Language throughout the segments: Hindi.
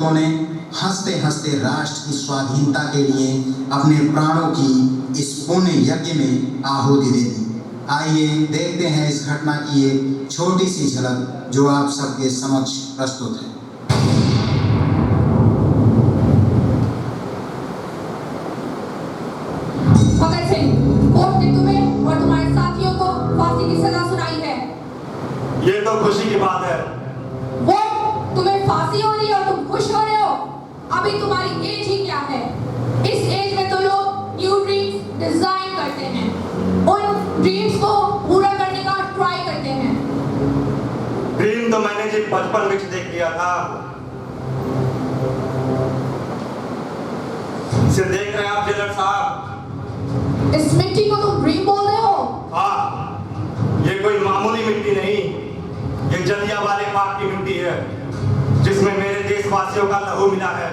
ने हंसते हंसते राष्ट्र की स्वाधीनता के लिए अपने प्राणों की इस पुण्य यज्ञ में आहुति दे दी। आइए देखते हैं इस घटना की एक छोटी सी झलक जो आप सबके समक्ष प्रस्तुत है। भगत सिंह, कोर्ट ने तुम्हें और तुम्हारे साथियों को फांसी की सजा सुनाई है। ये तो खुशी की बात है। वो तुम्हें फांसी हो रही है और तुम खुश हो रहे हो। अभी तुम्हारी एज ही क्या है? इस एज में तो लोग न्यू ड्रीम्स डिजाइन करते हैं, उन ड्रीम्स को पूरा करने का ट्राई करते हैं। ड्रीम तो मैंने जी बचपन में देख लिया था। इसे देख रहे हैं आप जेलर साहब? इस मिट्टी को तुम ड्रीम बोल रहे हो? हाँ, ये कोई मामूली मिट्टी नहीं, ये जलियांवाले बाग की मिट्टी है जिसमें मेरे देशवासियों का लहू मिला है।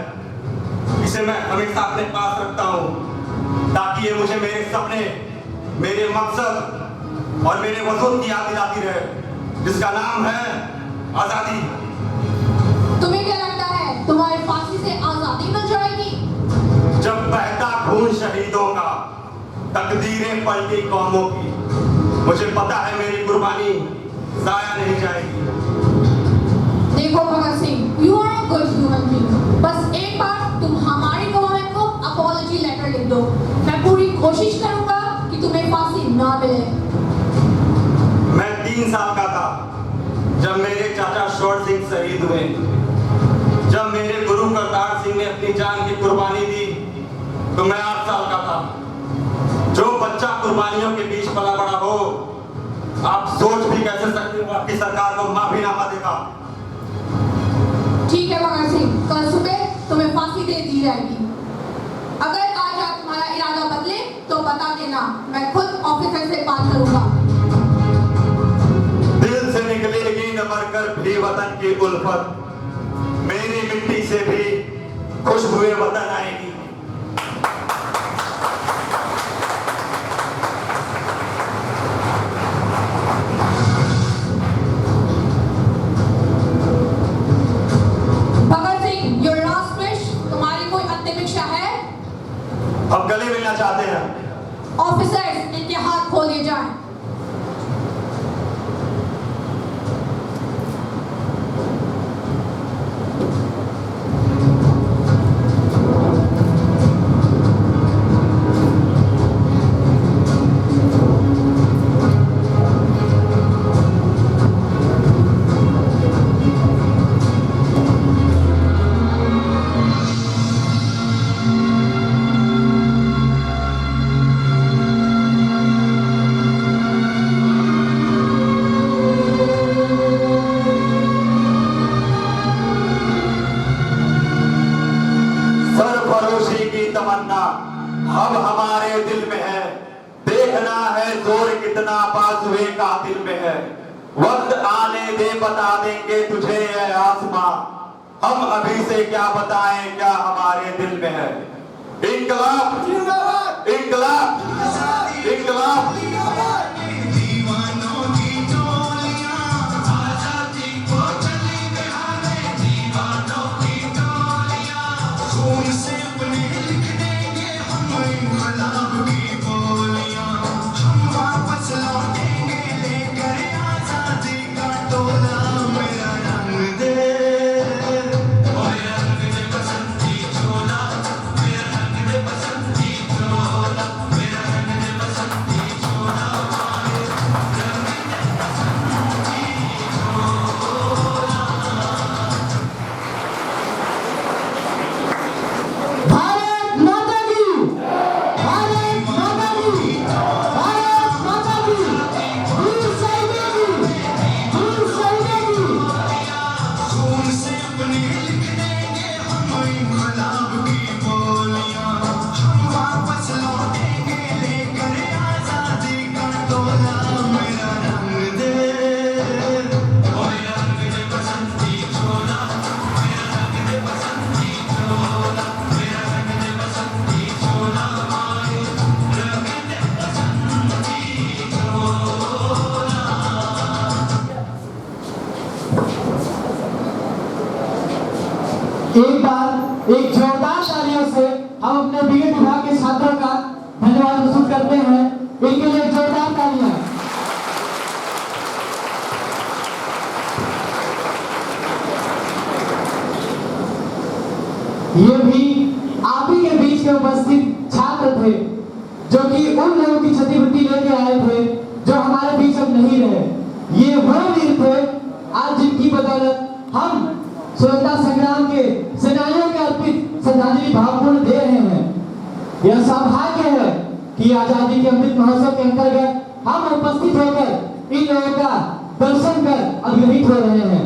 इसे मैं हमेशा अपने पास रखता हूँ ताकि ये मुझे मेरे सपने, मेरे मकसद और मेरे वजूद की याद दिलाती रहे, जिसका नाम है आजादी। तुम्हें क्या लगता है तुम्हारी फांसी से आजादी मिल जाएगी? जब बहता खून शहीदों का, तकदीरें पलटी कौमों की, मुझे पता है मेरी कुर्बानी जाया नहीं जाएगी। देखो Bhagat Singh, you are a good human being. बस एक बार तुम हमारी गवर्नमेंट को अपॉलजी लेटर लिख दो। मैं पूरी कोशिश करूंगा कि तुम्हें फांसी ना मिले। मैं 3 साल का था जब मेरे चाचा शोर सिंह शहीद हुए। जब मेरे गुरु करतार सिंह ने अपनी जान की कुर्बानी दी तो मैं 8 साल का था। जो बच्चा कुर्बानियों के बीच पला बड़ा हो, आप सोच भी कैसे सकते हो आपकी सरकार को माफीनामा देगा। ठीक है भगत सिंह, कल सुबह तुम्हें फांसी दे दी जाएगी। अगर आज आप तुम्हारा इरादा बदले तो बता देना, मैं खुद ऑफिसर से बात करूंगा। दिल से निकलेगी न मरकर भी वतन की उल्फत, मेरी मिट्टी से भी खुशबुए वतन आएगी। अब गले मिलना चाहते हैं। ऑफिसर्स, इनके हाथ खोल दिए जाएं। अब हमारे दिल में है, देखना है जोर कितना बाजुए का दिल में है। वक्त आने दे बता देंगे तुझे ये आसमां, हम अभी से क्या बताएं क्या हमारे दिल में है। इंकलाब इंकलाब इंकलाब। हम अपने बीएड विभाग के छात्रों का धन्यवाद प्रस्तुत करते हैं। इनके लिए जोरदार तालियां। ये भी आप ही के बीच में उपस्थित छात्र थे जो कि उन लोगों की क्षतिपूर्ति लेके आए थे जो हमारे बीच अब नहीं रहे। ये वो वीर थे आज जिनकी बदौलत हम स्वतंत्रता संग्राम के सेनानियों के अर्पित श्रद्धांजलि भावपूर्ण दे रहे हैं। यह सौभाग्य है कि आजादी के अमृत महोत्सव के अंतर्गत हम उपस्थित होकर इन लोगों का दर्शन कर अभिभूत हो रहे हैं।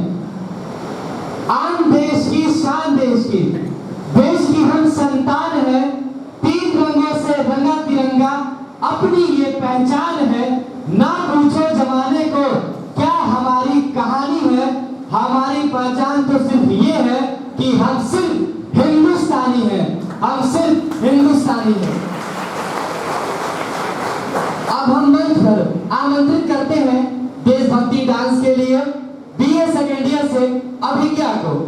आन देश की शान देश की हम संतान है, 3 रंगों से रंगा तिरंगा अपनी ये पहचान है। ना पूछो जमाने को क्या हमारी कहानी है, हमारी पहचान तो सिर्फ ये है कि हम सिर्फ हिंदुस्तानी हैं, हम सिर्फ हिंदुस्तानी हैं। अब हम मंच पर आमंत्रित करते हैं देशभक्ति डांस के लिए बीए सेकेंड ईयर से अभिज्ञा को।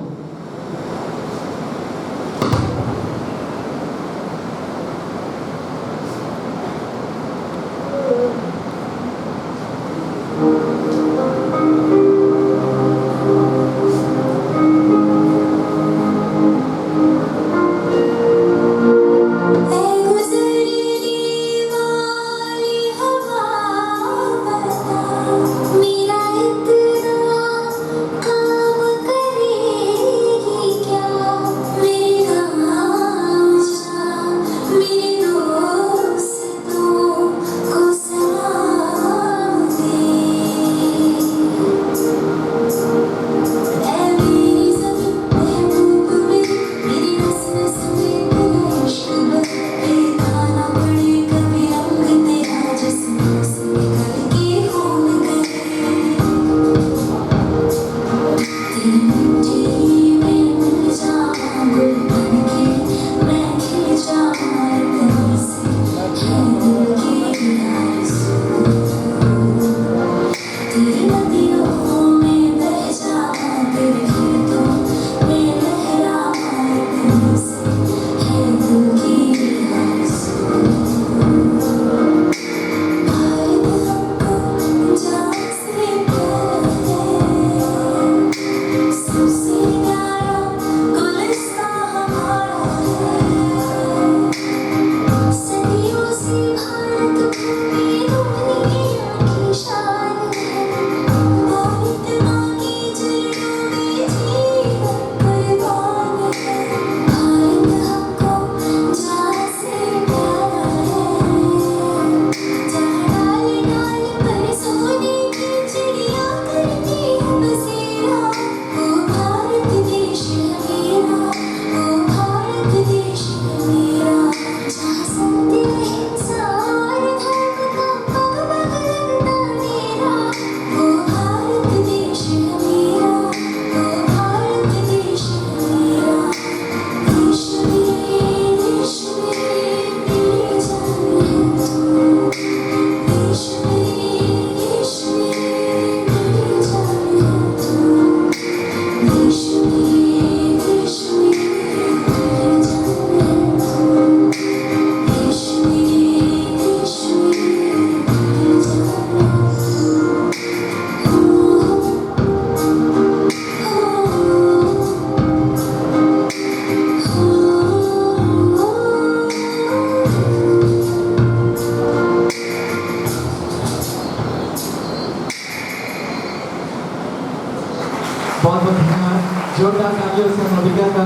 बहुत बहुत धन्यवाद। जोरदार तालियों से हम अभिज्ञा का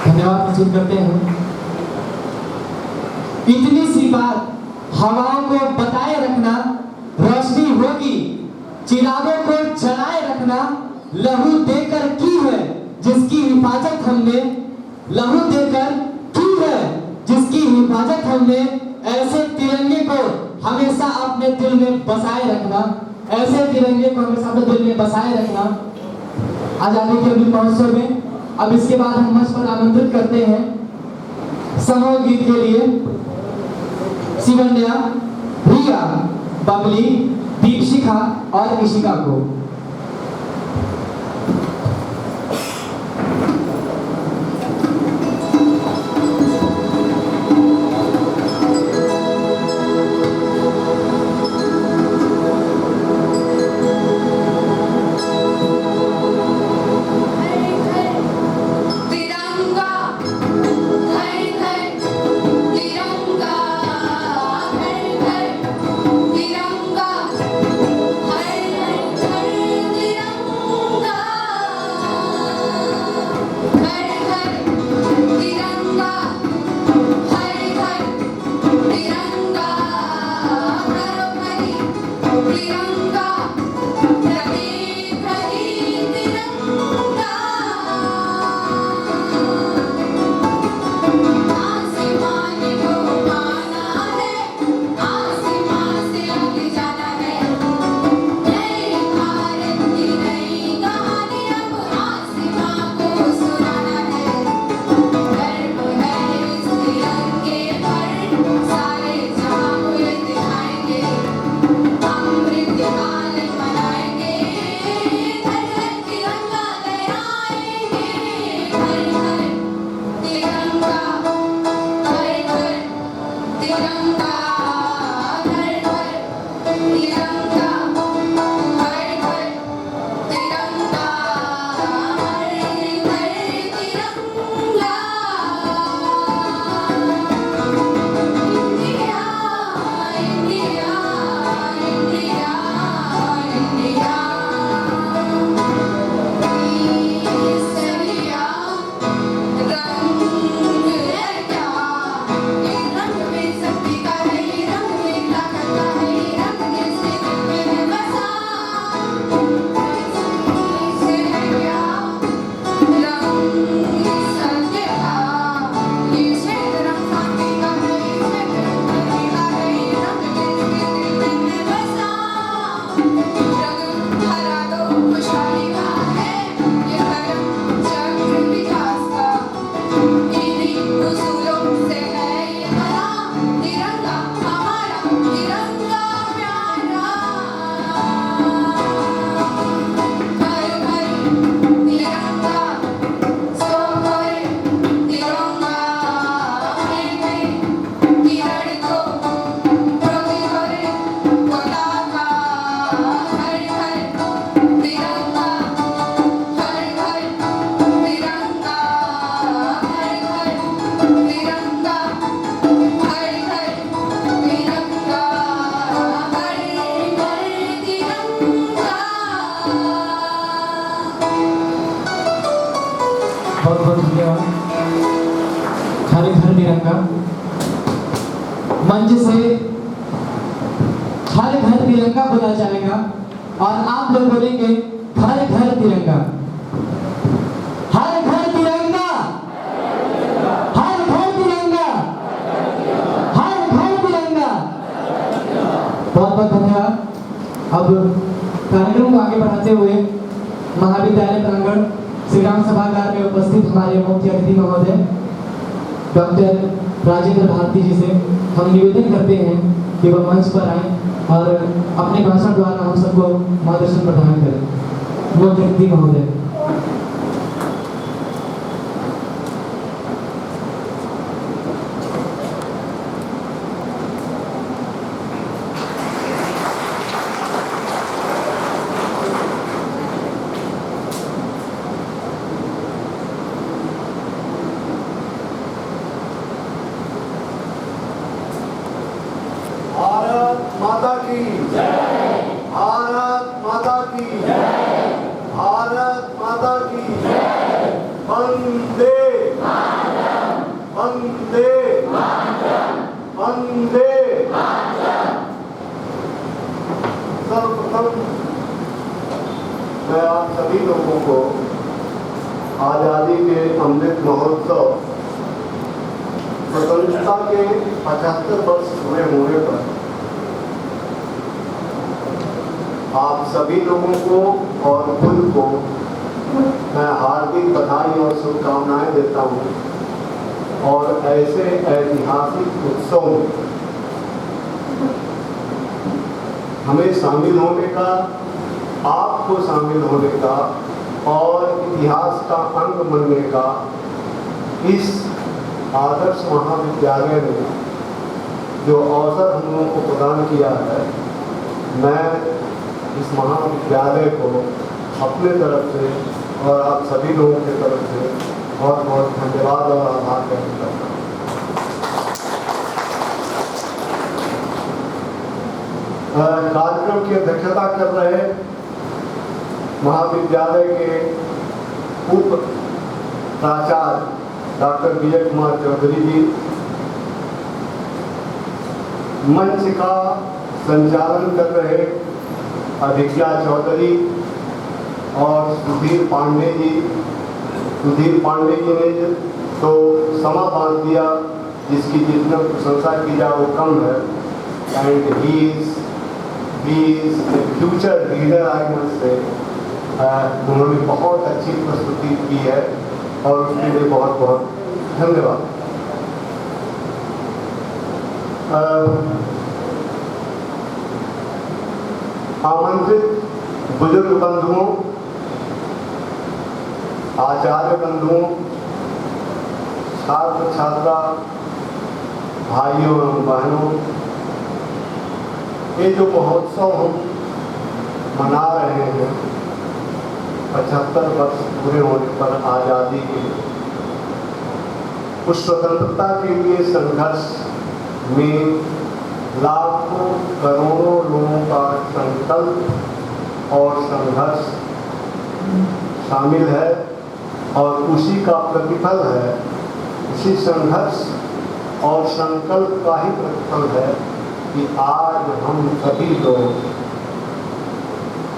धन्यवाद प्रस्तुत करते हैं। इतनी सी बात हवाओं को बताए रखना, रोशनी होगी चिरागों को जलाए रखना। लहू देकर की है जिसकी हिफाजत हमने, लहू देकर की है जिसकी हिफाजत हमने। ऐसे तिरंगे को हमेशा अपने दिल में बसाए रखना, ऐसे तिरंगे को हमेशा अपने दिल में बसाए रखना। आजादी के अमृत महोत्सव में अब इसके बाद हम मंच पर आमंत्रित करते हैं समूह गीत के लिए शिवन्या, रिया, बबली, दीपशिखा और ऋषिका को। तिरंगा। मंच से हर घर तिरंगा बोला जाएगा और आप लोग बोलेंगे घर घर तिरंगा। हर घर तिरंगा, हर घर तिरंगा, हर घर तिरंगा। बहुत बहुत धन्यवाद। अब कार्यक्रम को आगे बढ़ाते हुए महाविद्यालय प्रांगण श्री राम सभागार में उपस्थित हमारे मुख्य अतिथि महोदय डॉक्टर राजेंद्र भारती जी से हम निवेदन करते हैं कि वह मंच पर आए और अपने भाषण द्वारा हम सबको मार्गदर्शन प्रदान करें। मुख्य अतिथि महोदय। भारत माता की जय, भारत माता की जय, भारत माता की जय। वंदे मातरम, वंदे मातरम, वंदे मातरम। सर्वप्रथम मैं आप सभी लोगों को आजादी के अमृत महोत्सव स्वतंत्रता के 75 वर्ष पूरे होने पर आप सभी लोगों को और खुद को मैं हार्दिक बधाई और शुभकामनाएं देता हूं। और ऐसे ऐतिहासिक उत्सव में हमें शामिल होने का, आपको शामिल होने का और इतिहास का अंग बनने का इस आदर्श महाविद्यालय ने जो अवसर हम लोगों को प्रदान किया है, मैं इस महाविद्यालय को अपने तरफ से और आप सभी लोगों की तरफ से बहुत बहुत धन्यवाद और आभार व्यक्त करता हूँ। कार्यक्रम की अध्यक्षता कर रहे महाविद्यालय के उप प्राचार्य डॉक्टर विजय कुमार चौधरी जी, मंच का संचालन कर रहे अभिज्ञा चौधरी और सुधीर पांडे जी। सुधीर पांडे जी ने तो समा बांध दिया, जिसकी जितना प्रशंसा की जाए वो कम है। And he is future leader, I must say. उन्होंने बहुत अच्छी प्रस्तुति की है और उसके लिए बहुत बहुत धन्यवाद। आमंत्रित बुजुर्ग बंधुओं, आचार्य बंधुओं, छात्र छात्रा भाइयों एवं बहनों, ये जो महोत्सव हम मना रहे हैं 75 वर्ष पूरे होने पर आज़ादी के, उस स्वतंत्रता के लिए संघर्ष में लाखों करोड़ों लोगों का संकल्प और संघर्ष शामिल है और उसी का प्रतिफल है, उसी संघर्ष और संकल्प का ही प्रतिफल है कि आज हम सभी लोग,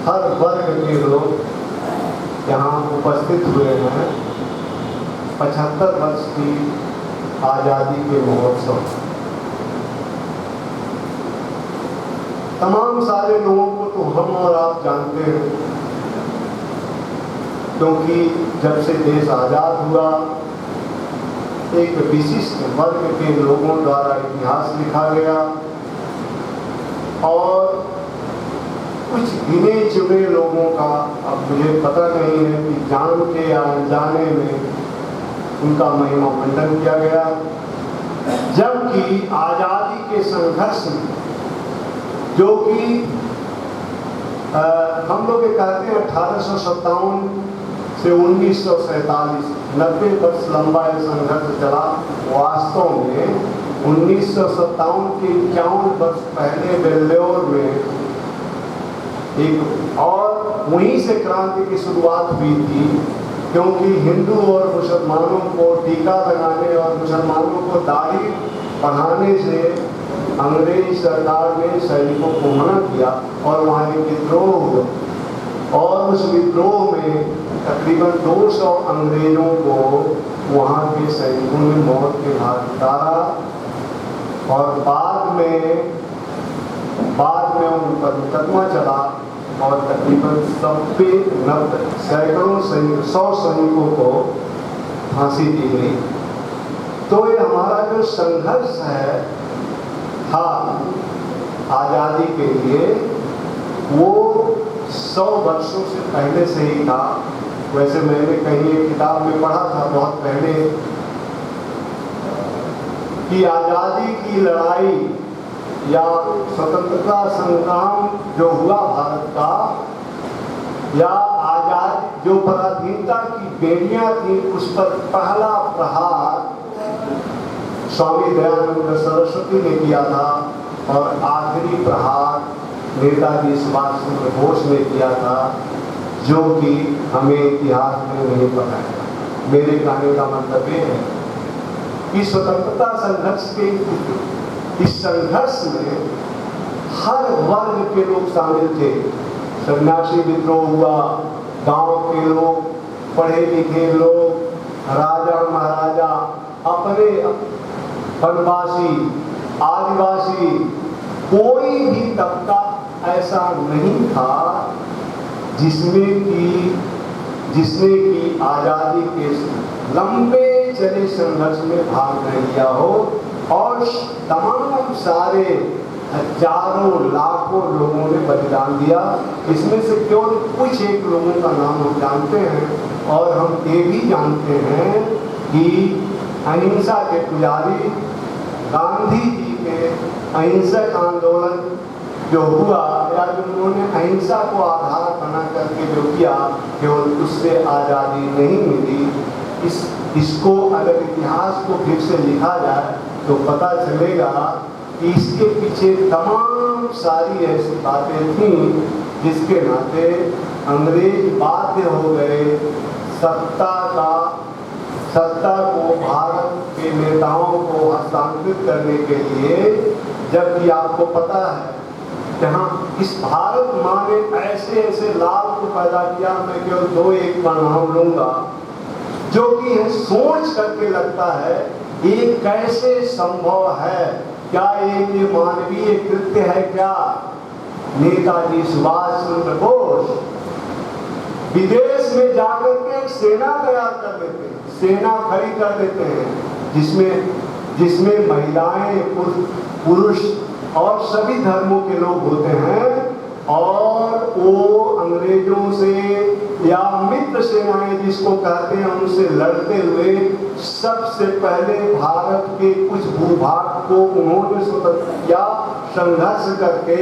हर वर्ग के लोग यहाँ उपस्थित हुए हैं 75 वर्ष की आज़ादी के महोत्सव। तमाम सारे लोगों को तो हम और आप जानते हैं, क्योंकि जब से देश आज़ाद हुआ एक विशिष्ट वर्ग के लोगों द्वारा इतिहास लिखा गया और कुछ गिने चुने लोगों का, अब मुझे पता नहीं है कि जान के या अनजाने में, उनका महिमा मंडन किया गया। जबकि आज़ादी के संघर्ष में, जो कि हम लोग ये कहते हैं 1857 से 1947, 90 वर्ष लंबा ये संघर्ष चला। वास्तव में 1957 के 51 वर्ष पहले बेल्लोर में एक और वहीं से क्रांति की शुरुआत हुई थी क्योंकि हिंदू और मुसलमानों को टीका लगाने और मुसलमानों को दाढ़ी बढ़ाने से अंग्रेज सरकार ने सैनिकों को मना किया और वहाँ एक विद्रोह हुआ और उस विद्रोह में तकरीबन 200 अंग्रेजों को वहाँ के सैनिकों ने मौत के घाट उतारा और बाद में उन पर मुकदमा चला और तकरीबन 100 सैनिकों को फांसी दी गई। तो ये हमारा जो संघर्ष है था आज़ादी के लिए वो 100 वर्षों से पहले से ही था। वैसे मैंने कहीं एक किताब में पढ़ा था बहुत पहले कि आज़ादी की लड़ाई या स्वतंत्रता संग्राम जो हुआ भारत का या आजाद जो पराधीनता की बेड़ियां थी उस पर पहला प्रहार स्वामी दयानंद सरस्वती ने किया था और आखिरी प्रहार नेताजी सुभाष चंद्र बोस ने किया था, जो कि हमें इतिहास में नहीं पता है। मेरे कहने का मतलब ये है कि स्वतंत्रता संघर्ष के इस संघर्ष में हर वर्ग के लोग शामिल थे। सन्यासी विद्रोह हुआ, गांव के लोग, पढ़े लिखे लोग, राजा महाराजा, अपने वनवासी, आदिवासी, कोई भी तबका ऐसा नहीं था जिसने की आजादी के लंबे चले संघर्ष में भाग नहीं लिया हो और तमाम सारे हजारों लाखों लोगों ने बलिदान दिया। इसमें से केवल कुछ एक लोगों का नाम हम जानते हैं और हम ये भी जानते हैं कि अहिंसा के पुजारी गांधी जी के अहिंसक आंदोलन जो हुआ या जो उन्होंने अहिंसा को आधार बना करके जो किया, केवल उससे आज़ादी नहीं मिली। इसको अगर इतिहास को फिर से लिखा जाए तो पता चलेगा कि इसके पीछे तमाम सारी ऐसी बातें थीं जिसके नाते अंग्रेज बाध्य हो गए सत्ता को भारत के नेताओं को हस्तांतरित करने के लिए, जबकि आपको पता है जहाँ इस भारत माँ ने ऐसे ऐसे लाभ को पैदा किया। मैं केवल 2-1 का नाम लूंगा जो कि सोच करके लगता है ये कैसे संभव है, क्या ये मानवीय कृत्य है क्या। नेताजी सुभाष चंद्र बोस विदेश में जाकर के एक सेना तैयार कर देते हैं, सेना खड़ी कर देते हैं जिसमें महिलाएं, पुरुष और सभी धर्मों के लोग होते हैं और वो अंग्रेजों से या मित्र सेनाएं जिसको कहते हैं उनसे लड़ते हुए सबसे पहले भारत के कुछ भूभाग को उन्होंने स्वतंत्र किया संघर्ष करके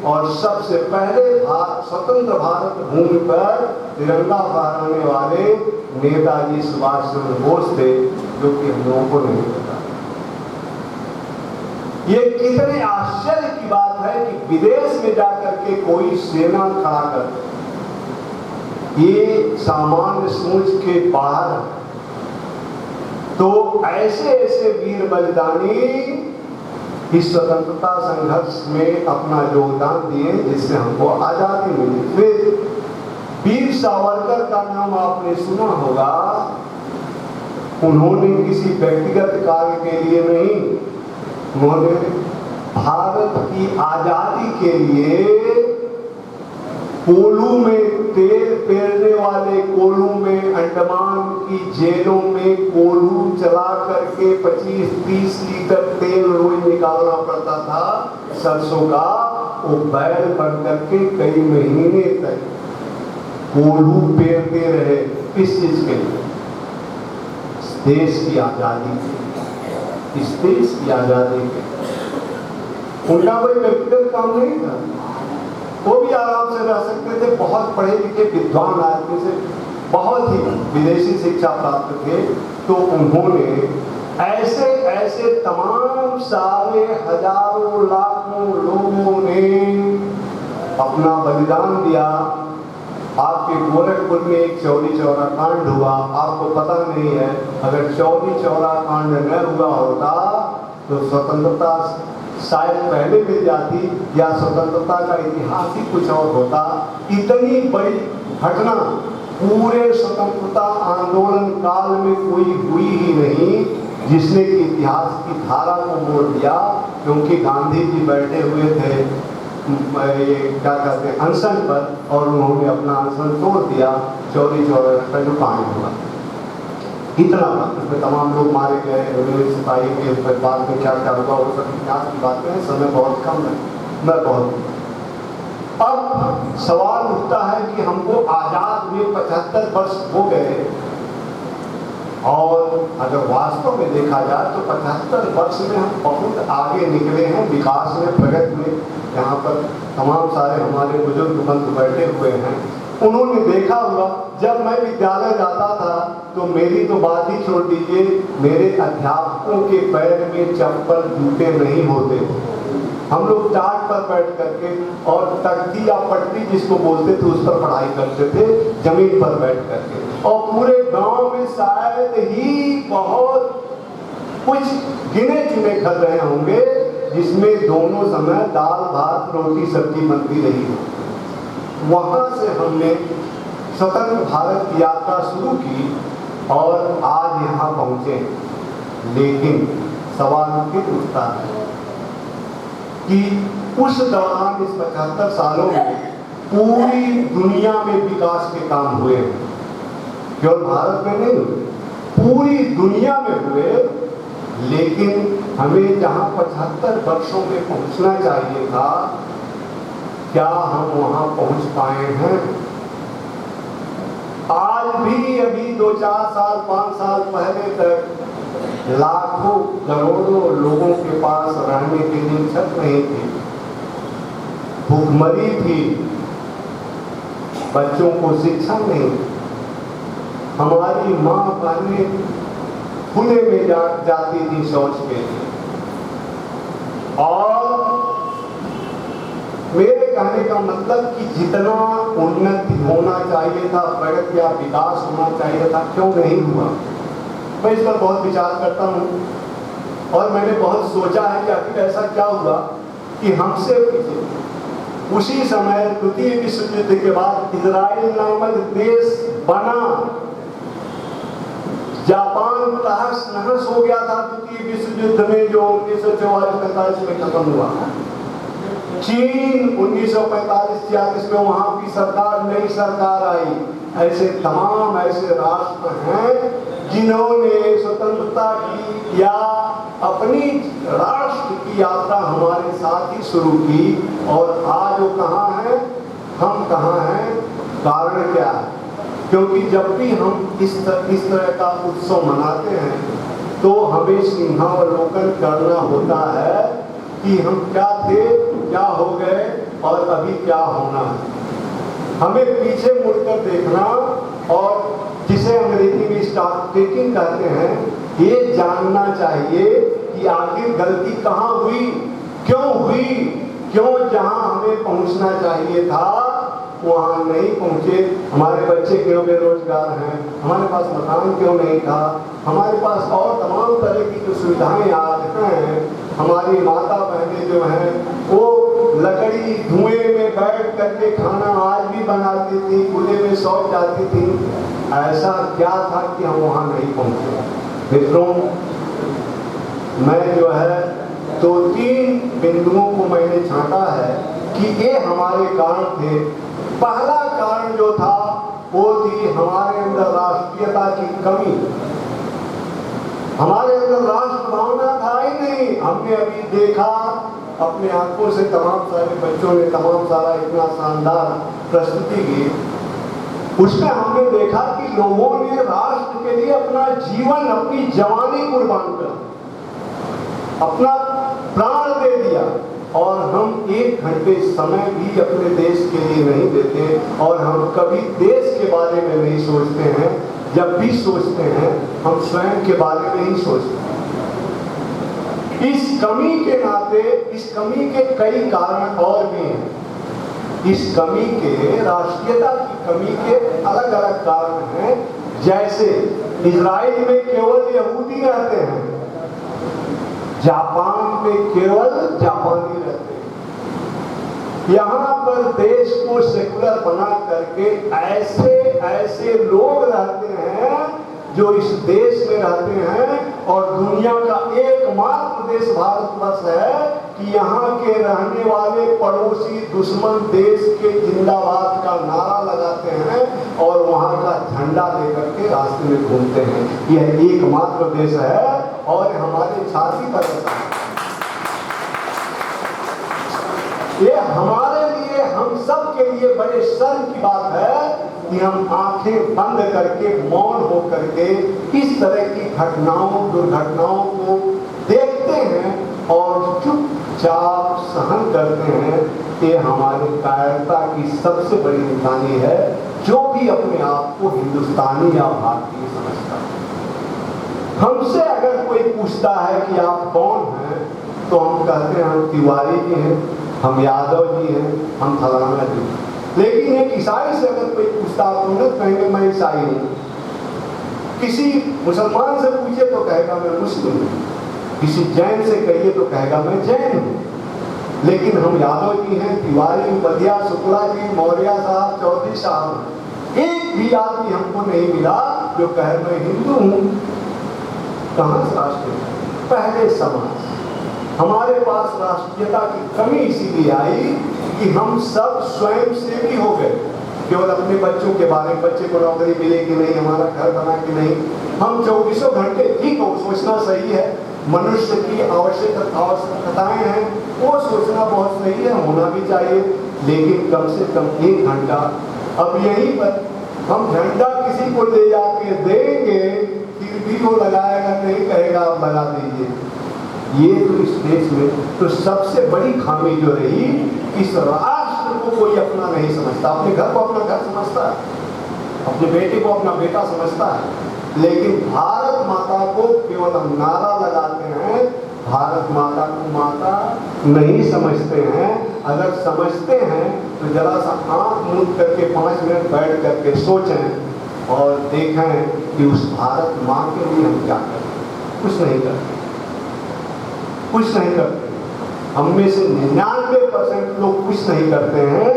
और सबसे पहले स्वतंत्र भारत भूमि पर तिरंगा फहराने वाले नेताजी सुभाष चंद्र बोस थे, जो कि हम लोगों को नहीं पता। ये कितने आश्चर्य की बात है कि विदेश में जाकर के कोई सेना खड़ा कर, ये सामान्य सोच के बाहर। तो ऐसे ऐसे वीर बलिदानी इस स्वतंत्रता संघर्ष में अपना योगदान दिए जिससे हमको आजादी मिली। फिर वीर सावरकर का नाम आपने सुना होगा। उन्होंने किसी व्यक्तिगत कार्य के लिए नहीं, उन्होंने भारत की आजादी के लिए कोलू में तेल पेरने वाले कोलू में अंडमान की जेलों में कोलू चला करके 25-30 लीटर तेल रोज निकालना पड़ता था सरसों का। वो बैल बन करके कई महीने तक कोलू पेरते रहे। किस चीज के लिए? देश की आजादी, इस देश की आजादी के। उनका कोई व्यक्तिगत काम नहीं था, वो भी आराम से रह सकते थे। बहुत पढ़े लिखे विद्वान आदमी से बहुत ही विदेशी शिक्षा प्राप्त थे, तो उन्होंने ऐसे ऐसे तमाम सारे हजारों लाखों लोगों ने अपना बलिदान दिया आपके गोरखपुर में एक चौरी चौरा कांड हुआ, आपको पता नहीं है। अगर चौरी चौरा कांड न हुआ होता तो स्वतंत्रता शायद पहले मिल जाती, या स्वतंत्रता का इतिहास ही कुछ और होता। इतनी बड़ी घटना पूरे स्वतंत्रता आंदोलन काल में कोई हुई ही नहीं जिसने कि इतिहास की धारा को मोड़ दिया, क्योंकि गांधी जी बैठे हुए थे ये क्या कहते हैं अनशन पर, और उन्होंने अपना अनशन तोड़ दिया। चौरी चौरा का जो कांड हुआ इतना, उसमें तमाम लोग मारे गए, सिपाही के उस पर बाद में क्या क्या हुआ वो सब इतिहास की बातें हैं, समय बहुत कम है, मैं बहुत। अब सवाल उठता है कि हमको आजाद हुए 75 वर्ष हो गए, और अगर वास्तव में देखा जाए तो 75 वर्ष में हम बहुत आगे निकले हैं विकास में, प्रगति में। यहाँ पर तमाम सारे हमारे बुजुर्ग बंधु बैठे हुए हैं, उन्होंने देखा होगा जब मैं विद्यालय जाता था तो मेरी तो बात ही छोड़ दीजिए, मेरे अध्यापकों के पैर में चप्पल जूते नहीं होते। हम लोग टाट पर बैठ करके और तख्ती या पट्टी जिसको बोलते थे उस पर पढ़ाई करते थे, जमीन पर बैठ करके। और पूरे गांव में शायद ही बहुत कुछ गिने चुने घर रहे होंगे जिसमें दोनों समय दाल भात रोटी सब्जी बनती रही हो। वहां से हमने स्वतंत्र भारत की यात्रा शुरू की और आज यहाँ पहुंचे। लेकिन सवाल फिर उठता है कि उस दौरान इस 75 सालों में पूरी दुनिया में विकास के काम हुए, केवल भारत में नहीं पूरी दुनिया में हुए। लेकिन हमें जहाँ 75 वर्षों में पहुँचना चाहिए था, क्या हम वहाँ पहुँच पाए हैं? आज भी अभी 2-4 साल 5 साल पहले तक लाखों करोड़ों लोगों के पास रहने के लिए छत नहीं थी, भूखमरी थी, बच्चों को शिक्षा नहीं। हमारी माँ बहनें खुले में जाती थी शौच के लिए। और मेरे कहने का मतलब कि जितना उन्नति होना चाहिए था, प्रगति या विकास होना चाहिए था, क्यों नहीं हुआ? मैं इस पर बहुत विचार करता हूँ और मैंने बहुत सोचा है कि आखिर ऐसा क्या हुआ कि हमसे पीछे उसी समय द्वितीय विश्व युद्ध के बाद इजराइल नामक देश बना। जापान तहस नहस हो गया था द्वितीय विश्व युद्ध में जो 1944-45 में खत्म हुआ। चीन 1945-46 में वहां की सरकार नई सरकार आई। ऐसे तमाम ऐसे राष्ट्र हैं जिन्होंने स्वतंत्रता की या अपनी राष्ट्र की यात्रा हमारे साथ ही शुरू की, और आज वो कहाँ हैं, हम कहाँ हैं? कारण क्या है? क्योंकि जब भी हम इस तरह का उत्सव मनाते हैं तो हमें सिंहावलोकन करना होता है कि हम क्या थे, क्या हो गए और अभी क्या होना है। हमें पीछे मुड़कर देखना और जिसे अंग्रेजी में स्टॉक टेकिंग कहते हैं, ये जानना चाहिए कि आखिर गलती कहाँ हुई, क्यों जहाँ हमें पहुँचना चाहिए था वहाँ नहीं पहुँचे। हमारे बच्चे क्यों बेरोजगार हैं, हमारे पास मकान क्यों नहीं था, हमारे पास और तमाम तरह की जो सुविधाएं आज हैं। हमारी माता बहनें जो हैं वो लकड़ी धुएं में बैठ करके खाना आज भी बनाती थी, खुले में शौच जाती थी। ऐसा क्या था कि हम वहाँ नहीं पहुँचे? मित्रों, मैं जो है 2-3 बिंदुओं को मैंने छांटा है कि ये हमारे कारण थे। पहला कारण जो था वो थी हमारे अंदर राष्ट्रीयता की कमी। हमारे अंदर राष्ट्र भावना था ही नहीं। हमने अभी देखा अपने आंखों से, तमाम सारे बच्चों ने तमाम सारा इतना शानदार प्रस्तुति की, उसमें हमने देखा कि लोगों ने राष्ट्र के लिए अपना जीवन, अपनी जवानी कुर्बान कर, अपना प्राण दे दिया। और हम 1 घंटे समय भी अपने देश के लिए नहीं देते, और हम कभी देश के बारे में नहीं सोचते हैं। जब भी सोचते हैं हम स्वयं के बारे में ही सोचते हैं। इस कमी के नाते, इस कमी के कई कारण और भी हैं। इस कमी के, राष्ट्रीयता की कमी के अलग अलग कारण हैं। जैसे इजराइल में केवल यहूदी रहते हैं, जापान में केवल जापानी रहते हैं। यहाँ पर देश को सेकुलर बना करके ऐसे ऐसे लोग रहते हैं जो इस देश में रहते हैं, और दुनिया का एकमात्र देश भारतवर्ष है कि यहाँ के रहने वाले पड़ोसी दुश्मन देश के जिंदाबाद का नारा लगाते हैं और वहाँ का झंडा लेकर के रास्ते में घूमते हैं। यह एकमात्र देश है और हमारे छाती पर रहता है। ये हमारे लिए, हम सब के लिए बड़े शर्म की बात है कि हम आंखें बंद करके, मौन हो करके इस तरह की घटनाओं, दुर्घटनाओं को देखते हैं और चुपचाप सहन करते हैं। ये हमारी कायरता की सबसे बड़ी निशानी है, जो भी अपने आप को हिंदुस्तानी या भारतीय समझता है। हमसे अगर कोई पूछता है कि आप कौन हैं, तो हम कहते हैं हम तिवारी जी हैं, हम यादव जी हैं, हम फलाना जी। लेकिन एक ईसाई से अगर कोई पूछता है तो कहेंगे मैं ईसाई हूँ। किसी मुसलमान से पूछे तो कहेगा मैं मुस्लिम हूँ, किसी जैन से कहिए तो कहेगा मैं जैन हूँ। लेकिन हम यादव जी हैं, तिवारी, बधिया, शुक्ला जी, मौर्य साहब, चौधरी साहब, एक भी आदमी हमको नहीं मिला जो कहे मैं हिंदू हूँ। कहाँ से राष्ट्र? पहले समाज। हमारे पास राष्ट्रीयता की कमी इसीलिए आई कि हम सब स्वयं सेवी हो गए। केवल अपने बच्चों के बारे में, बच्चे को नौकरी मिलेगी नहीं, हमारा घर बना कि नहीं, हम 24 घंटे ठीक हो सोचना सही है। मनुष्य की आवश्यकताएं हैं, वो सोचना बहुत सही है, होना भी चाहिए। लेकिन कम से कम 1 घंटा अब यहीं पर हम झंडा किसी को ले जाके देंगे, फिर भी वो लगाएगा नहीं, कहेगा आप लगा दीजिए। ये तो इस देश में तो सबसे बड़ी खामी जो रही, इस राष्ट्र को कोई अपना नहीं समझता। अपने घर को अपना घर समझता है, अपने बेटे को अपना बेटा समझता है, लेकिन भारत माता को केवल हम नारा लगाते हैं, भारत माता को माता नहीं समझते हैं। अगर समझते हैं तो जरा सा आंख मूंद करके 5 मिनट बैठ करके सोचें और देखें कि उस भारत माँ के लिए हम क्या करते। कुछ नहीं करते, कुछ नहीं करते। हम में से 99% लोग कुछ नहीं करते हैं।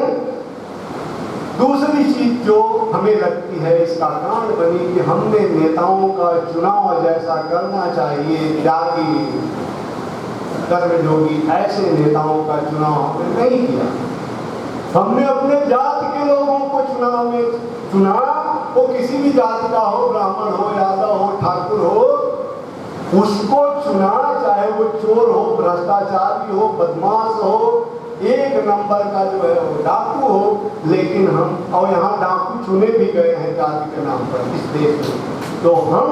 दूसरी चीज जो हमें लगती है इसका कारण बनी कि हमने नेताओं का चुनाव जैसा करना चाहिए, त्यागी, कर्मयोगी, ऐसे नेताओं का चुनाव हमने नहीं किया। हमने अपने जात के लोगों को चुनाव में चुना, वो किसी भी जाति का हो, ब्राह्मण हो, यादव हो, ठाकुर हो, उसको चुना, चाहे वो चोर हो, भ्रष्टाचारी हो, बदमाश हो, 1 नंबर का जो है वो डाकू हो। लेकिन हम, और यहाँ डाकू चुने भी गए हैं जाति के नाम पर इस देश में, तो हम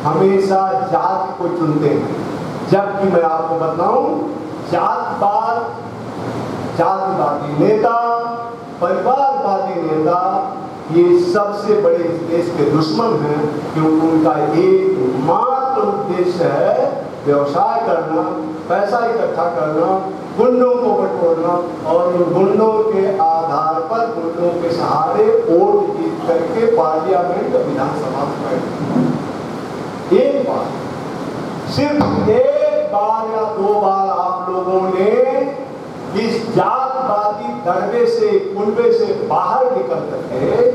हमेशा जाति को चुनते हैं। जबकि मैं आपको बताऊं, जातवाद, जातिवादी नेता, परिवारवादी नेता, ये सबसे बड़े इस देश के दुश्मन हैं, क्योंकि उनका एकमात्र उद्देश्य है व्यवसाय करना, पैसा इकट्ठा करना, गुंडों को बटोरना और उन गुंडों के आधार पर, गुंडों के सहारे वोट जीत करके पार्लियामेंट, विधानसभा में बैठना। एक बार, सिर्फ 1 बार या 2 बार आप लोगों ने इस जातवादी दरबे से, कुनबे से बाहर निकल करके,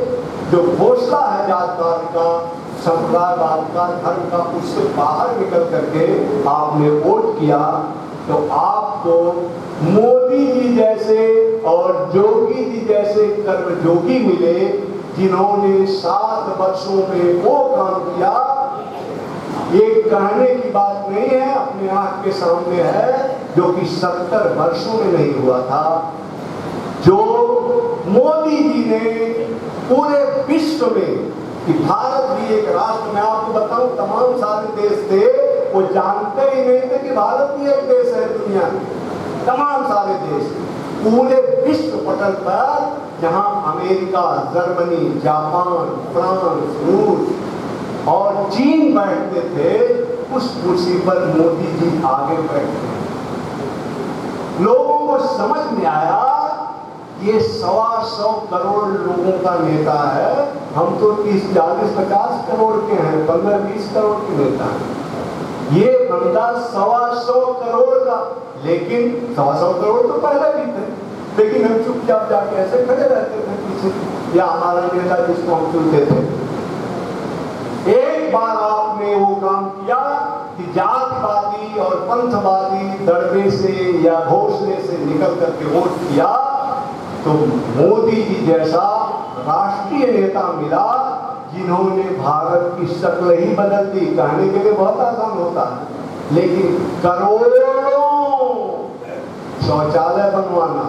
जो घोषणा है जातवाद का, संप्रदायवाद का, धर्म का, उससे बाहर निकल करके आपने वोट किया, तो आपको मोदी जी जैसे और जोगी जी जैसे कर्मयोगी मिले, जिन्होंने 7 वर्षों में वो काम किया। ये कहने की बात नहीं है, अपने आंख के सामने है, जो कि 70 वर्षों में नहीं हुआ था। जो मोदी जी ने पूरे विश्व में, कि भारत भी एक राष्ट्र, मैं आपको बताऊं, तमाम सारे देश थे, वो जानते ही नहीं थे कि भारत भी एक देश है दुनिया में। तमाम सारे देश पूरे विश्व पटल पर, जहां अमेरिका, जर्मनी, जापान, फ्रांस, रूस और चीन बैठते थे, उस कुर्सी पर मोदी जी आगे बैठते। लोगों को समझ में आया ये 125 करोड़ लोगों का नेता है। हम तो 30, 40, 50 करोड़ के हैं, 15, 20 करोड़ के नेता हैं। ये बंदा 125 करोड़ का, लेकिन 125 करोड़ तो पहले भी थे, लेकिन हम चुपचाप जाके ऐसे खड़े रहते थे पीछे, या हमारा नेता जिसको हम चुनते थे। एक बार आपने वो काम किया कि जातिवादी और पंथवादी दड़बे से या घोंसले से निकल करके वोट किया, तो मोदी जी जैसा राष्ट्रीय नेता मिला जिन्होंने भारत की शक्ल ही बदल दी। कहने के लिए बहुत आसान होता है, लेकिन करोड़ों शौचालय बनवाना,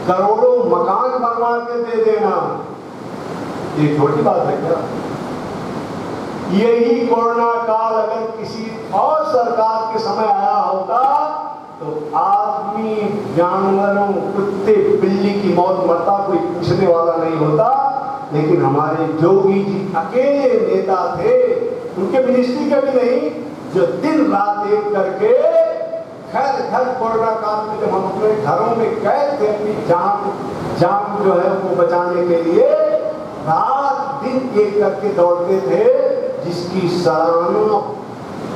करोड़ों मकान बनवा के दे देना, ये छोटी बात है क्या? यही कोरोना काल अगर किसी और सरकार के समय आया होता तो आदमी, जानवरों, कुत्ते, बिल्ली की मौत मरता, कोई पूछने वाला नहीं होता। लेकिन हमारे योगी जी अकेले नेता थे, उनके मिनिस्ट्री के भी नहीं, जो दिन रात एक करके घर कोरोना काल में जब हम अपने घरों में कैद थे, अपनी जान जो है वो बचाने के लिए रात दिन एक करके दौड़ते थे, जिसकी सराहना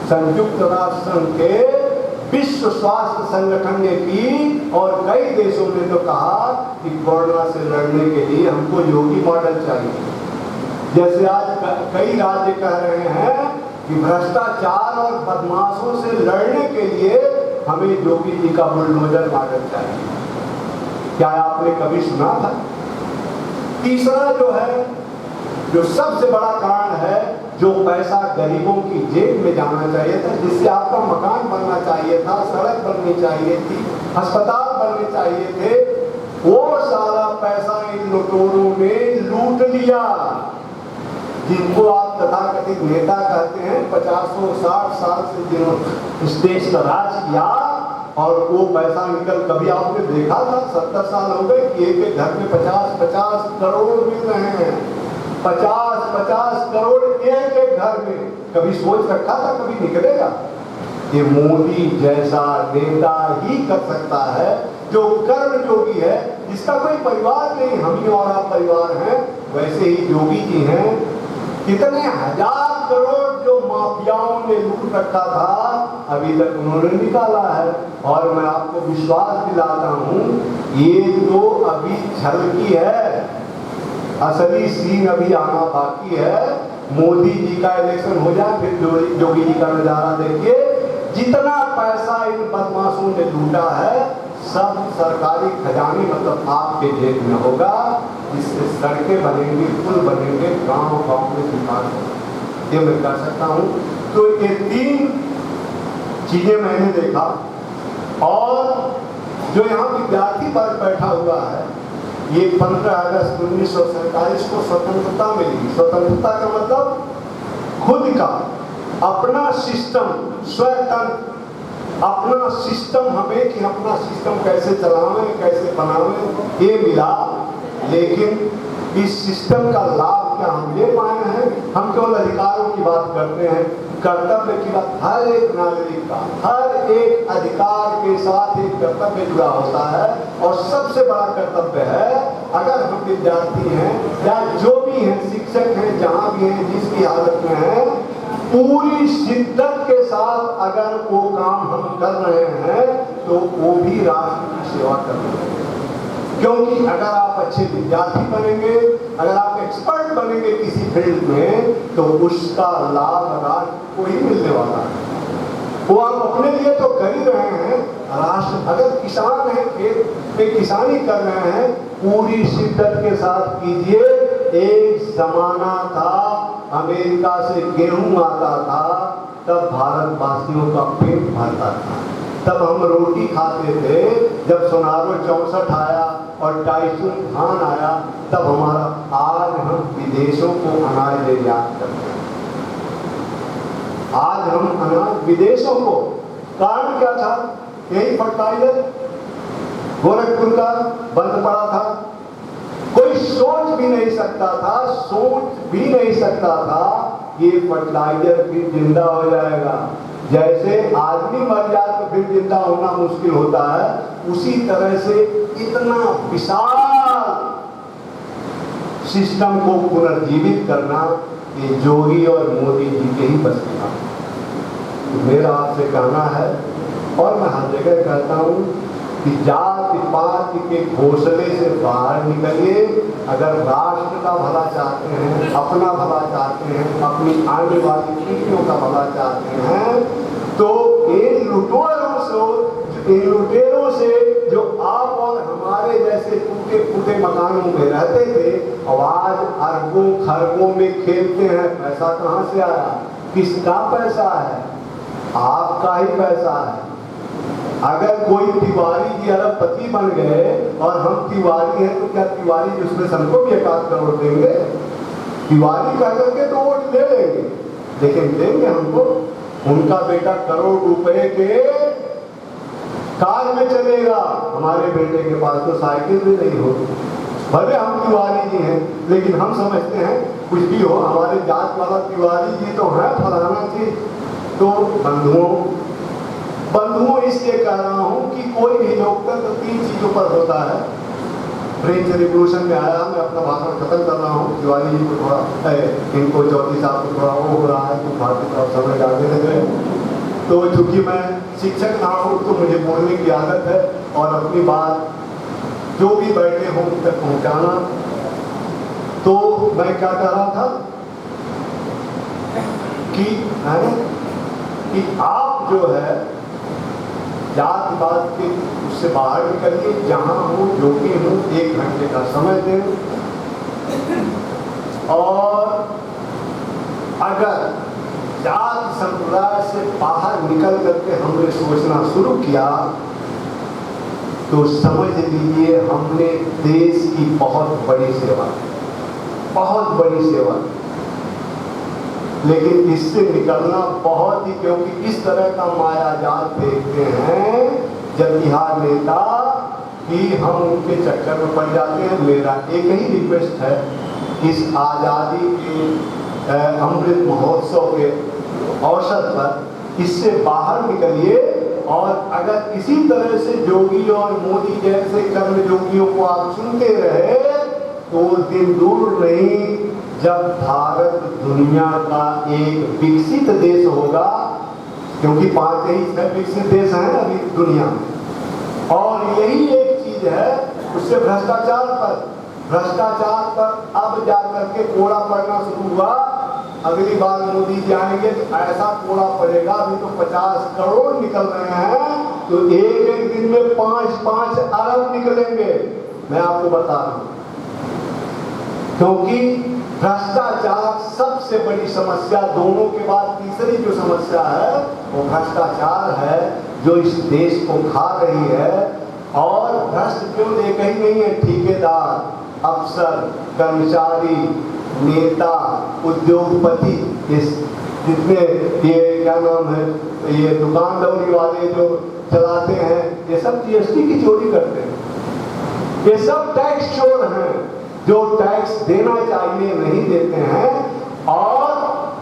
संयुक्त राष्ट्र संघ के विश्व स्वास्थ्य संगठन ने की, और कई देशों ने तो कहा कि कोरोना से लड़ने के लिए हमको योगी मॉडल चाहिए। जैसे आज कई राज्य कह रहे हैं कि भ्रष्टाचार और बदमाशों से लड़ने के लिए हमें योगी जी का बुलडोजर मॉडल चाहिए। क्या आपने कभी सुना था? तीसरा जो है, जो सबसे बड़ा कारण है, जो पैसा गरीबों की जेब में जाना चाहिए था, जिससे आपका मकान बनना चाहिए था, सड़क बननी चाहिए थी, अस्पताल बनने चाहिए थे, वो सारा पैसा इन लुटेरों ने लूट लिया। जिनको आप तथाकथित नेता कहते हैं, 50-60 साल से जिन्होंने इस देश का राज किया, और वो पैसा निकल, कभी आपने देखा था? 70 साल हो गए कि एक घर में 50-50 करोड़ मिल रहे हैं, 50-50 करोड़ एक घर में। कभी सोच रखा था कभी निकलेगा? ये मोदी जैसा नेता ही कर सकता है, जो कर्म योगी है, जिसका कोई परिवार नहीं, हम ही और आप परिवार हैं, वैसे ही योगी जी हैं। कितने हजार करोड़ जो माफियाओं ने लूट रखा था, अभी तक उन्होंने निकाला है। और मैं आपको विश्वास दिलाता हूँ, ये तो अभी झलकी है, असली सीन अभी आना बाकी है। मोदी जी का इलेक्शन हो जाए, फिर योगी जी का नजारा देखिए। जितना पैसा इन बदमाशों ने लूटा है, सब सरकारी खजाने मतलब आपके जेब में होगा, जिससे सड़कें बनेंगी, पुल बनेंगे, गांव में विकास होगा। ये मैं कर सकता हूँ। तो ये 3 चीजें मैंने देखा। और जो यहाँ विद्यार्थी वर्ग बैठा हुआ है, ये 15 अगस्त 1947 को स्वतंत्रता मिली। स्वतंत्रता का मतलब खुद का अपना सिस्टम, स्वतंत्र अपना सिस्टम, हमें कि अपना सिस्टम कैसे चलावें, कैसे बनावें, ये मिला। लेकिन इस सिस्टम का लाभ क्या हम ले पाए हैं? हम केवल अधिकारों की बात करते हैं, कर्तव्य की बात हर एक नागरिक का, हर एक अधिकार के साथ एक कर्तव्य जुड़ा होता है। और सबसे बड़ा कर्तव्य है, अगर हम विद्यार्थी हैं या जो भी हैं, शिक्षक हैं, जहाँ भी हैं, जिसकी हालत में है, पूरी शिद्दत के साथ अगर वो काम हम कर रहे हैं, तो वो भी राष्ट्र की सेवा कर रहे हैं। क्योंकि अगर आप अच्छे विद्यार्थी बनेंगे, अगर आप एक्सपर्ट बनेंगे किसी फील्ड में, तो उसका लाभ राष्ट्र को ही मिलने वाला है। वो आप अपने लिए तो कर ही रहे हैं, राष्ट्र, अगर किसान है, खेत में किसानी कर रहे हैं, पूरी शिद्दत के साथ कीजिए। एक जमाना था, अमेरिका से गेहूं आता था, तब भारतवासियों का पेट भरता था, तब हम रोटी खाते थे। जब सोनारो 64 आया और टाइफून खान आया, तब हमारा, आज हम विदेशों को अनाज निर्यात करते हैं। आज हम अनाज विदेशों को, कारण क्या था? यही फर्टिलाइजर गोरखपुर का बंद पड़ा था। कोई सोच भी नहीं सकता था ये फर्टिलाइजर भी जिंदा हो जाएगा। जैसे आदमी मर जाए तो फिर जिंदा होना मुश्किल होता है, उसी तरह से इतना विशाल सिस्टम को पुनर्जीवित करना ये योगी और मोदी जी के ही बस की बात है। मेरा आपसे कहना है और मैं हर जगह कहता हूँ कि जाति पात के घोंसले से बाहर निकलिए। अगर राष्ट्र का भला चाहते हैं, अपना भला चाहते हैं, अपनी आने वाली पीढ़ियों का भला चाहते हैं, तो इन लुटेरों से जो आप और हमारे जैसे टूटे फूटे मकानों में रहते थे, आज अरबों खरबों में खेलते हैं। पैसा कहाँ से आया? किसका पैसा है? आपका ही पैसा है। अगर कोई तिवारी जी अरबपति बन गए और हम तिवारी हैं, तो क्या तिवारी जी उसमें हमको भी 1 करोड़ देंगे? तिवारी कह करके तो वोट ले लेंगे, लेकिन देंगे हमको? उनका बेटा करोड़ रुपए के कार में चलेगा, हमारे बेटे के पास तो साइकिल भी नहीं होगी। भले हम तिवारी जी हैं, लेकिन हम समझते हैं कुछ भी हो, हमारे जात वाला तिवारी जी तो है फलाना चीज। तो बंधुओं इसलिए कह रहा हूं कि कोई भी लोकतंत्र 3 चीजों पर होता है। फ्रेंच रिवॉल्यूशन में आया, मैं अपना भाषण खत्म कर रहा हूँ। तिवारी जी को थोड़ा इनको चौधरी साहब को थोड़ा वो हो रहा है, तो भारतीय तरफ समझ आगे लग गए। तो चूंकि मैं शिक्षक रहा हूँ तो मुझे बोलने की आदत है और अपनी बात जो भी बैठे हों उन तक पहुँचाना। तो मैं क्या कह रहा था कि आप जो है जात पात के उससे बाहर निकलिए, जहाँ हो जो भी हो 1 घंटे का समय दें। और अगर जात संप्रदाय से बाहर निकल करके हमने सोचना शुरू किया तो समझ लीजिए हमने देश की बहुत बड़ी सेवा, बहुत बड़ी सेवा। लेकिन इससे निकलना बहुत ही, क्योंकि इस तरह का मायाजाल देखते हैं जब यहाँ नेता कि हम उनके चक्कर में पड़ जाते हैं। मेरा एक ही रिक्वेस्ट है, इस आज़ादी के अमृत महोत्सव के अवसर पर इससे बाहर निकलिए। और अगर इसी तरह से योगी और मोदी जैसे कर्म योगियों को आप सुनते रहे तो दिन दूर नहीं जब भारत दुनिया का एक विकसित देश होगा, क्योंकि 5 ही 6 विकसित देश हैं अभी दुनिया में। और यही एक चीज है, उससे भ्रष्टाचार पर अब जाकर के कोड़ा पड़ना शुरू हुआ। अगली बार मोदी जी आएंगे तो ऐसा कोड़ा पड़ेगा। अभी तो 50 करोड़ निकल रहे हैं, तो एक दिन में 5-5 अरब निकलेंगे, मैं आपको बता रहा हूं। क्योंकि भ्रष्टाचार सबसे बड़ी समस्या, दोनों के बाद तीसरी जो समस्या है वो भ्रष्टाचार है, जो इस देश को खा रही है। और भ्रष्ट क्यों एक ही नहीं है, ठेकेदार, अफसर, कर्मचारी, नेता, उद्योगपति, जितने ये क्या नाम है, ये दुकान दौरी वाले जो चलाते हैं, ये सब जीएसटी की चोरी करते हैं। ये सब टैक्स चोर हैं, जो टैक्स देना चाहिए नहीं देते हैं और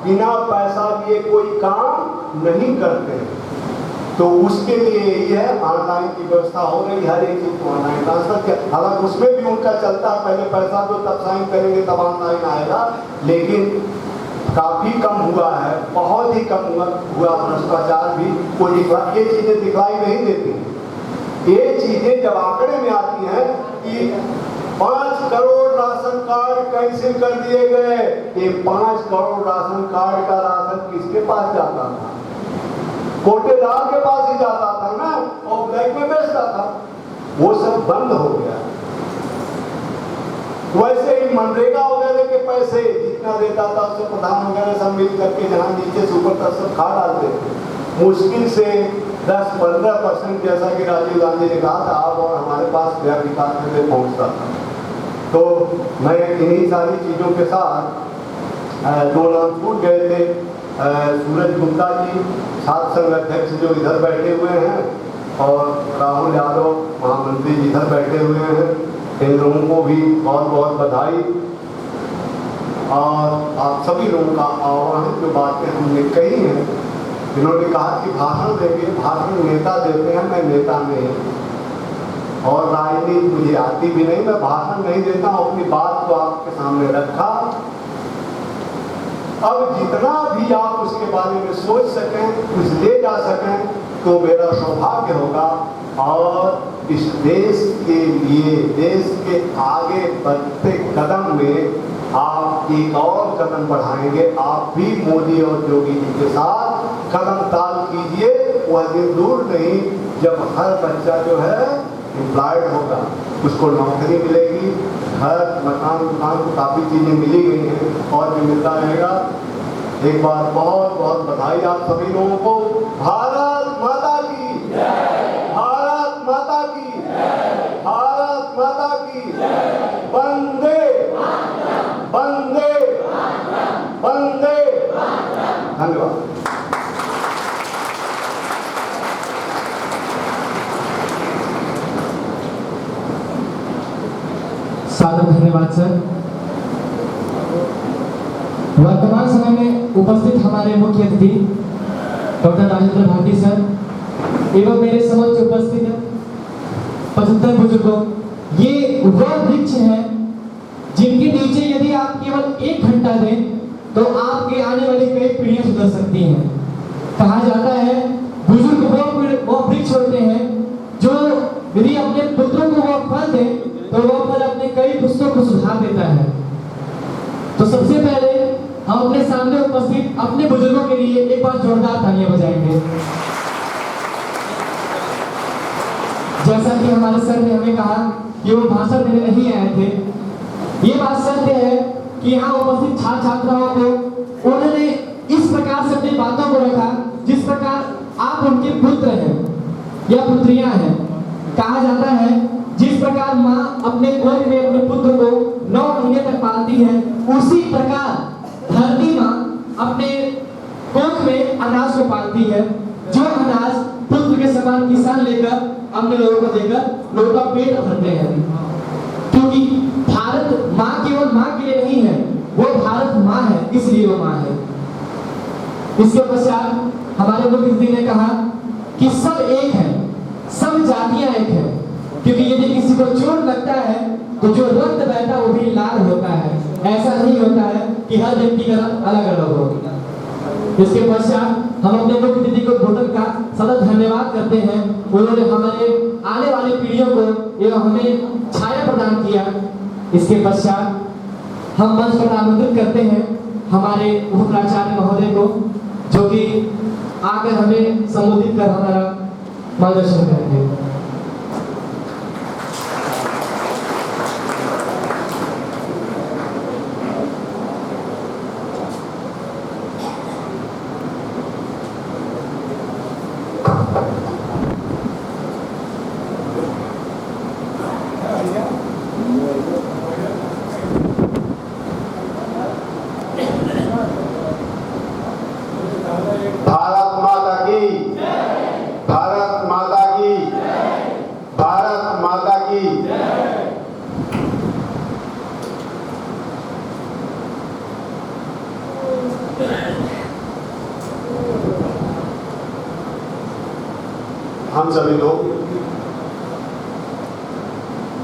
बिना पैसा दिए कोई काम नहीं करते हैं। तो उसके लिए यही है, ऑनलाइन की व्यवस्था हो रही, हर एक चीज को ऑनलाइन ट्रांसफर किया। हालांकि उसमें भी उनका चलता है, पहले पैसा दो तब साइन करेंगे तब ऑनलाइन आएगा, लेकिन काफी कम हुआ है, बहुत ही कम हुआ भ्रष्टाचार भी। कोई ये चीजें दिखाई नहीं देती। ये चीजें जब आंकड़े में आती हैं कि 5 करोड़ राशन कार्ड कैंसिल कर दिए गए, ये 5 करोड़ राशन कार्ड का राशन किसके पास जाता था? कोटेदार के पास ही जाता था ना, और ब्लैक में बेचता था। वो सब बंद हो गया। वैसे ही मनरेगा वगैरह के पैसे जितना देता था उससे प्रधान वगैरह सब मिल करके जहां नीचे से ऊपर तक सब खा डालते थे। मुश्किल से 10-15% जैसा कि राजीव गांधी ने कहा था, आप और हमारे पास व्यय विकास में पहुंचता था। तो मैं इन्हीं सारी चीजों के साथ 2 नाम छूट गए थे। सूरज गुप्ता जी छात्र संघ अध्यक्ष जो इधर बैठे हुए हैं, और राहुल यादव महामंत्री जी इधर बैठे हुए हैं, इन लोगों को भी बहुत बहुत बधाई। और आप सभी लोगों का आह्वान, जो बातें हमने कही हैं, जिन्होंने कहा कि भाषण देंगे, भाषण नेता देते हैं, मैं नेता नहीं। और राजनीति मुझे आती भी नहीं, मैं भाषण नहीं देता हूँ, अपनी बात को आपके सामने रखा। अब जितना भी आप उसके बारे में सोच सकें, कुछ ले जा सकें, तो मेरा सौभाग्य होगा। और इस देश के लिए, देश के आगे बढ़ते कदम में आप एक और कदम बढ़ाएंगे। आप भी मोदी और योगी जी के साथ कदम ताल कीजिए। वह दिन दूर नहीं जब हर बच्चा जो है एम्प्लॉयड होगा, उसको नौकरी मिलेगी, हर मकान को काफ़ी चीज़ें मिली गई हैं और भी मिलता रहेगा। एक बार बहुत बहुत बधाई आप सभी लोगों को। भारत माता की, भारत माता की, भारत माता की, वंदे वंदे वंदे। धन्यवाद। सादर धन्यवाद सर। वर्तमान समय में उपस्थित हमारे मुख्य अतिथि डॉक्टर राजेंद्र भारती सर एवं मेरे समक्ष उपस्थित 75 बुजुर्गों, ये वह वृक्ष है जिनके नीचे यदि आप केवल 1 घंटा दें तो आपके आने वाली कई पीढ़ियां सुधर सकती हैं। कहा जाता है बुजुर्ग वो वृक्ष होते हैं जो यदि अपने पुत्रों को वो फल दे तो वो फल अपने कई पुस्तकों को सुधार देता है। तो सबसे पहले हम अपने सामने उपस्थित अपने बुजुर्गों के लिए एक बार जोरदार तालियां बजाएंगे। जैसा कि हमारे सर ने हमें कहा कि वो भाषण देने नहीं आए थे, ये बात सत्य है कि यहाँ उपस्थित छात्र छात्राओं को उन्होंने इस प्रकार से अपनी बातों को रखा जिस प्रकार आप उनके पुत्र हैं या पुत्रियां हैं। कहा जाता है जिस प्रकार माँ अपने गोद में अपने पुत्र को 9 महीने तक पालती है, उसी प्रकार धरती माँ अपने कोख में अनाज को पालती है, जो अनाज पुत्र के समान किसान लेकर अपने लोगों को देकर लोगों का पेट भरते हैं। क्योंकि भारत माँ केवल माँ के लिए नहीं है, वो भारत माँ है, इसलिए वो माँ है। इसके पश्चात हमारे मुख्य अतिथि ने कहा कि सब एक है, सब जातियां एक है, क्योंकि यदि किसी को चोट लगता है तो जो रक्त बहता वो भी लाल होता है। ऐसा नहीं होता है कि हर व्यक्ति का रंग अलग अलग हो। इसके पश्चात हम अपने मुख्य अतिथि को भोटन का सदैव धन्यवाद करते हैं। उन्होंने हमारे आने वाली पीढ़ियों को एवं हमें छाया प्रदान किया। इसके पश्चात हम मंच पर आमंत्रित करते हैं हमारे उप प्राचार्य महोदय को, जो कि आकर हमें संबोधित कर हमारा मार्गदर्शन करेंगे। हम सभी लोग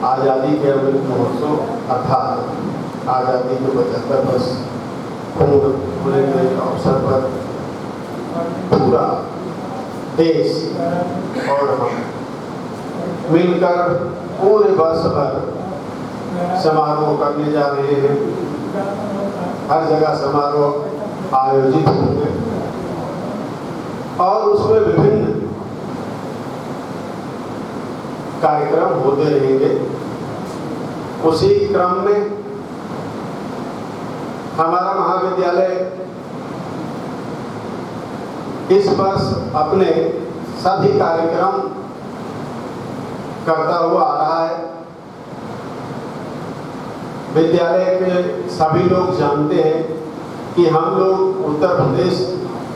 आज़ादी के अमृत महोत्सव अर्थात आज़ादी के 75 वर्ष पूर्ण होने के अवसर पर पूरा देश और हम मिलकर पूरे वर्ष भर समारोह करने जा रहे हैं। हर जगह समारोह आयोजित होंगे और उसमें विभिन्न कार्यक्रम होते रहेंगे। उसी क्रम में हमारा महाविद्यालय इस वर्ष अपने सभी कार्यक्रम करता हुआ आ रहा है। विद्यालय के सभी लोग जानते हैं कि हम लोग उत्तर प्रदेश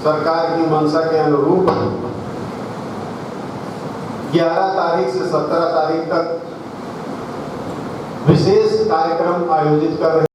सरकार की मंशा के अनुरूप 11 तारीख से 17 तारीख तक विशेष कार्यक्रम आयोजित कर रहे हैं।